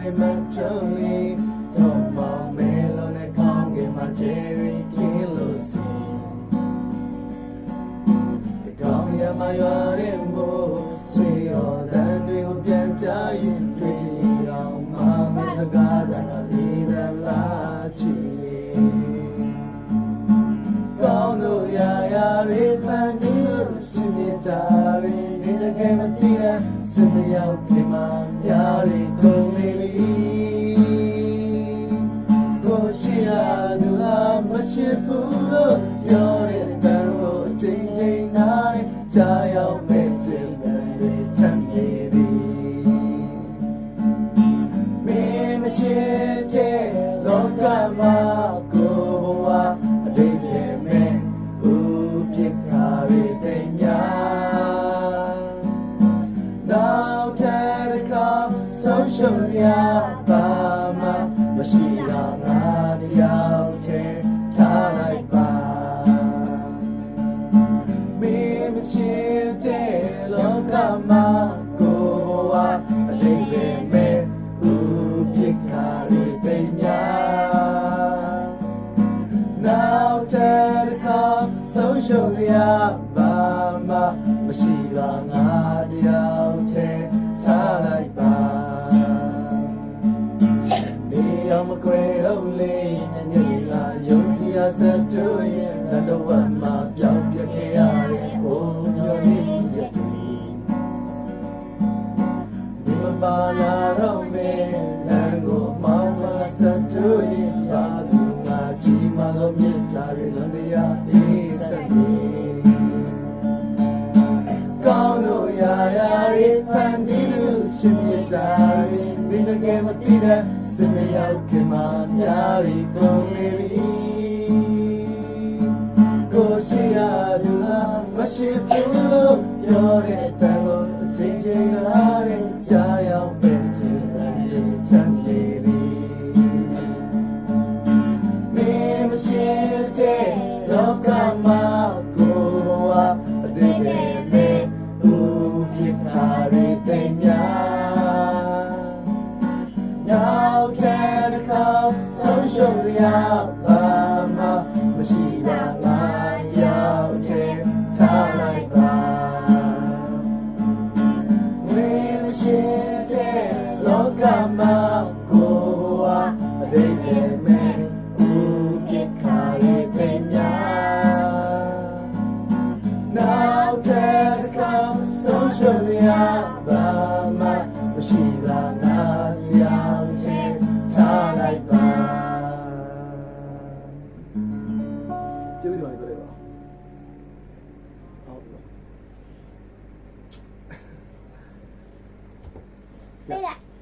တွေမှချုံလေးတော့မောင်မဲလုံးနဲ့ကောင်းကင်မှာကျဲရီကင်းလို့စီဒီကောင်းရမရွာတဲ့မို့ဆွေတော်တန်တွေကိုပြန်ချရင်တွေ့ကြည့်အောင်မမဲစကားတန်လေးတလာချီကောင်းလို့ရာတွေဖန်တီးလို့ရှင်မြတ်တာတွေနေတကယ်မသိတဲ့စမရောက်ခင်မှာများတွေကုန်နေပြီကိုရှိရသူဟာမရှိဘူးလို့ပြောတဲ့တန်ကိုအချိန်ချင်းနားနဲ့ကြားရောက်မဲ့ခြင်းတွေထမ်းနေသည်မင်းမရှိတဲ့လောကမှာကိုဘဝအတိတ်ရဲ့မဲ့ဦးပြစ်ခါရတဲ့များနောက်ထပ်တစ်ခါဆုံးရှုံးရပါမှမရှိတာငါတယောက်တည်းထားလိုက်ပါမင်းမချစ်တဲ့လောကမှာကိုဘဝအတိတ်ရဲ့မဲ့ဦးပြစ်ခါရတဲ့များနောက်ထပ်တစ်ခါဆုံးရှုံးရပါမှမရှိတာငါတယောက်တည်းထားလိုက်ပါနေအောင်မကွယ်တော့လေညနေလာယုံကြည်ရစတူရဲ့တတော်ဝမ်းမှာပြောင်းပြခဲ့ရတဲ့ကိုမျိုးရင်းရဲ့တူဒီမပါလာတော့မေလမ်းကိုမောင်းမစတူရဲ့ပါသူငါချီမလို့မြတ်တာရဲ့လွန်တရားအေးစက်နေကောင်းလို့ရာတွေဖန်တီးလို့ရှင်မြတ်တာတွေမင်းတကယ်မသိတဲ့စမရောက်ခင်မှာများတွေကုန်နေပြီကိုရှိရသူဟာမရှိဘူးလို့ပြောတဲ့တန်ကိုအချိန်ချင်းနားနဲ့ကြားရောက်ပဲခြင်းတွေထမ်းနေပြီမင်းမရှိတဲ့လောကမှာကိုဘဝအတိတ်ရဲ့ဦးပြစ်ခါရတဲ့များနောက်ထပ်တစ်ခါဆုံးရှုံးရပါမှမရှိပါငါရောက်တဲ့ထားလိုက်ပါမင်းမရှိတဲ့လောကမှာကိုဘဝအတိတ်ရဲ့မဲ့ဦးပြစ်ခါရတဲ့များနောက်ထပ်တစ်ခါဆုံးရှုံးရပါမှမရှိပါငါရောက်တဲ့ထားလိုက်ပါကျေးဇူးတော်ကြီးပြောလိုက်ပါဟုတ်ပါ对了。